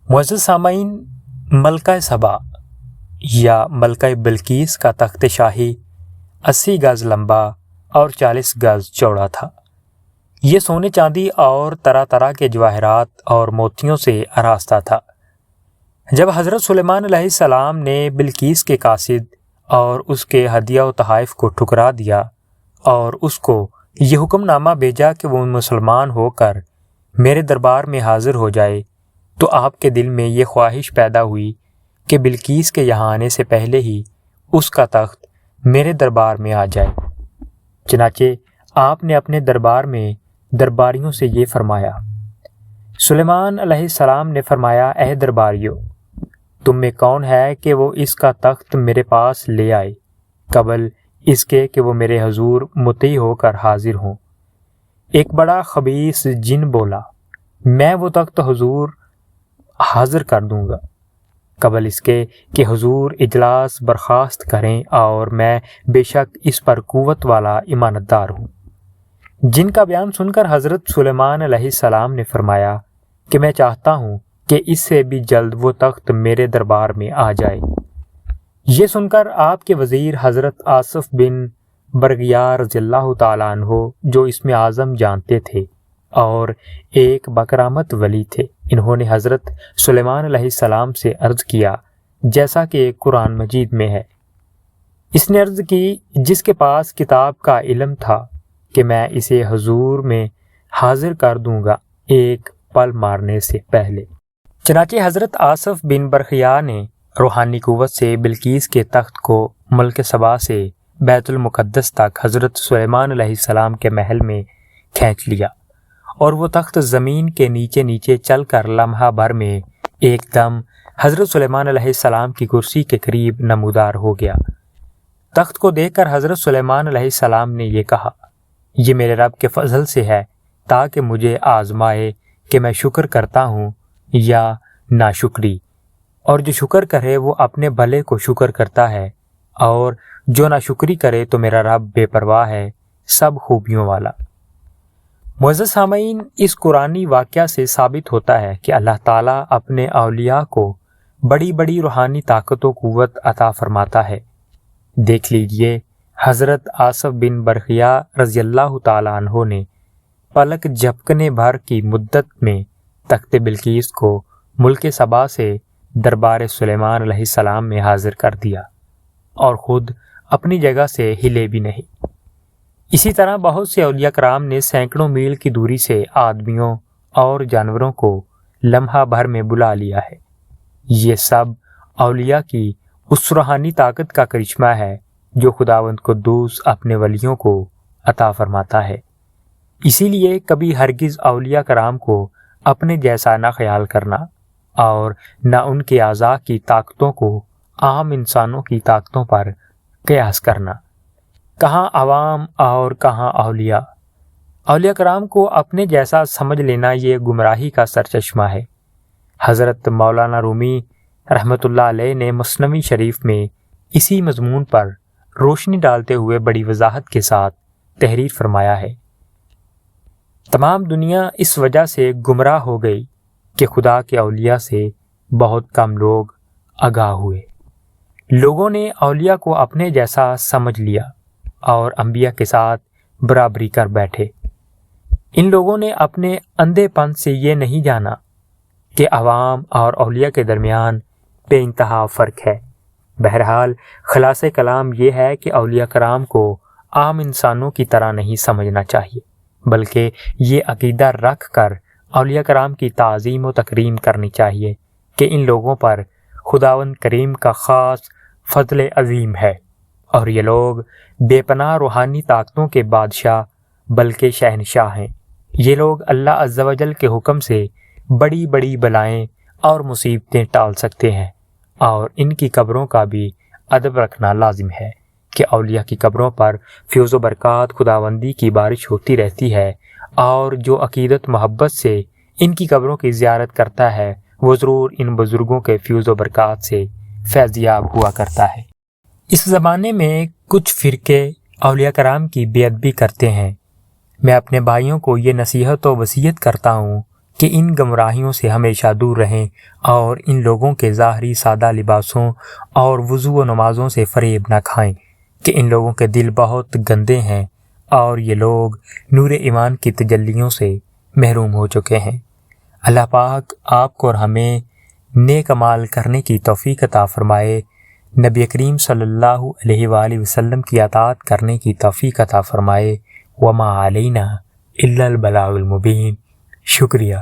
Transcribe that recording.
معزز سامعین، ملکہ سبا یا ملکہ بلقیس کا تخت شاہی 80 گز لمبا اور 40 گز چوڑا تھا۔ یہ سونے چاندی اور طرح طرح کے جواہرات اور موتیوں سے آراستہ تھا۔ جب حضرت سلیمان علیہ السلام نے بلقیس کے قاصد اور اس کے ہدیہ و تحائف کو ٹھکرا دیا اور اس کو یہ حکم نامہ بھیجا کہ وہ مسلمان ہو کر میرے دربار میں حاضر ہو جائے، تو آپ کے دل میں یہ خواہش پیدا ہوئی کہ بلقیس کے یہاں آنے سے پہلے ہی اس کا تخت میرے دربار میں آ جائے۔ چنانچہ آپ نے اپنے دربار میں درباریوں سے یہ فرمایا۔ سلیمان علیہ السلام نے فرمایا، اے درباریوں، تم میں کون ہے کہ وہ اس کا تخت میرے پاس لے آئے قبل اس کے کہ وہ میرے حضور مطیع ہو کر حاضر ہوں؟ ایک بڑا خبیث جن بولا، میں وہ تخت حضور حاضر کر دوں گا قبل اس کے کہ حضور اجلاس برخاست کریں، اور میں بے شک اس پر قوت والا امانت دار ہوں۔ جن کا بیان سن کر حضرت سلیمان علیہ السلام نے فرمایا کہ میں چاہتا ہوں کہ اس سے بھی جلد وہ تخت میرے دربار میں آ جائے۔ یہ سن کر آپ کے وزیر حضرت آصف بن برغیہ رضی اللہ تعالیٰ عنہ، جو اسم اعظم جانتے تھے اور ایک بکرامت ولی تھے، انہوں نے حضرت سلیمان علیہ السلام سے عرض کیا جیسا کہ قرآن مجید میں ہے۔ اس نے عرض کی، جس کے پاس کتاب کا علم تھا کہ میں اسے حضور میں حاضر کر دوں گا ایک پل مارنے سے پہلے۔ چنانچہ حضرت آصف بن برغیہ نے روحانی قوت سے بلقیس کے تخت کو ملک سبا سے بیت المقدس تک حضرت سلیمان علیہ السلام کے محل میں کھینچ لیا، اور وہ تخت زمین کے نیچے نیچے چل کر لمحہ بھر میں ایک دم حضرت سلیمان علیہ السلام کی کرسی کے قریب نمودار ہو گیا۔ تخت کو دیکھ کر حضرت سلیمان علیہ السلام نے یہ کہا، یہ میرے رب کے فضل سے ہے تاکہ مجھے آزمائے کہ میں شکر کرتا ہوں یا ناشکری، اور جو شکر کرے وہ اپنے بھلے کو شکر کرتا ہے، اور جو ناشکری کرے تو میرا رب بے پرواہ ہے، سب خوبیوں والا۔ معزز سامعین، اس قرآنی واقعہ سے ثابت ہوتا ہے کہ اللہ تعالیٰ اپنے اولیاء کو بڑی بڑی روحانی طاقت و قوت عطا فرماتا ہے۔ دیکھ لیجئے، حضرت آصف بن برغیہ رضی اللہ تعالیٰ عنہ نے پلک جھپکنے بھر کی مدت میں تخت بلقیس کو ملک سبا سے دربار سلیمان علیہ السلام میں حاضر کر دیا، اور خود اپنی جگہ سے ہلے بھی نہیں۔ اسی طرح بہت سے اولیاء کرام نے سینکڑوں میل کی دوری سے آدمیوں اور جانوروں کو لمحہ بھر میں بلا لیا ہے۔ یہ سب اولیاء کی اس روحانی طاقت کا کرشمہ ہے جو خداوند قدوس اپنے ولیوں کو عطا فرماتا ہے۔ اسی لیے کبھی ہرگز اولیاء کرام کو اپنے جیسا نہ خیال کرنا، اور نہ ان کے اعضاء کی طاقتوں کو عام انسانوں کی طاقتوں پر قیاس کرنا۔ کہاں عوام اور کہاں اولیاء۔ اولیاء کرام کو اپنے جیسا سمجھ لینا یہ گمراہی کا سرچشمہ ہے۔ حضرت مولانا رومی رحمۃ اللہ علیہ نے مثنوی شریف میں اسی مضمون پر روشنی ڈالتے ہوئے بڑی وضاحت کے ساتھ تحریر فرمایا ہے۔ تمام دنیا اس وجہ سے گمراہ ہو گئی کہ خدا کے اولیاء سے بہت کم لوگ آگاہ ہوئے۔ لوگوں نے اولیاء کو اپنے جیسا سمجھ لیا اور انبیاء کے ساتھ برابری کر بیٹھے۔ ان لوگوں نے اپنے اندھے پن سے یہ نہیں جانا کہ عوام اور اولیاء کے درمیان بے انتہا فرق ہے۔ بہرحال خلاصہ کلام یہ ہے کہ اولیاء کرام کو عام انسانوں کی طرح نہیں سمجھنا چاہیے، بلکہ یہ عقیدہ رکھ کر اولیاء کرام کی تعظیم و تکریم کرنی چاہیے کہ ان لوگوں پر خداوند کریم کا خاص فضل عظیم ہے، اور یہ لوگ بے پناہ روحانی طاقتوں کے بادشاہ بلکہ شہنشاہ ہیں۔ یہ لوگ اللہ عز و جل کے حکم سے بڑی بڑی بلائیں اور مصیبتیں ٹال سکتے ہیں، اور ان کی قبروں کا بھی ادب رکھنا لازم ہے کہ اولیاء کی قبروں پر فیض و برکات خداوندی کی بارش ہوتی رہتی ہے، اور جو عقیدت محبت سے ان کی قبروں کی زیارت کرتا ہے وہ ضرور ان بزرگوں کے فیض و برکات سے فیض یاب ہوا کرتا ہے۔ اس زمانے میں کچھ فرقے اولیاء کرام کی بے ادبی کرتے ہیں۔ میں اپنے بھائیوں کو یہ نصیحت و وصیت کرتا ہوں کہ ان گمراہیوں سے ہمیشہ دور رہیں اور ان لوگوں کے ظاہری سادہ لباسوں اور وضو و نمازوں سے فریب نہ کھائیں کہ ان لوگوں کے دل بہت گندے ہیں اور یہ لوگ نور ایمان کی تجلیوں سے محروم ہو چکے ہیں۔ اللہ پاک آپ کو اور ہمیں نیک اعمال کرنے کی توفیق عطا فرمائے، نبی کریم صلی اللہ علیہ وآلہ وسلم کی اطاعت کرنے کی توفیق عطا فرمائے۔ وما علینا الا البلاغ المبین۔ شکریہ۔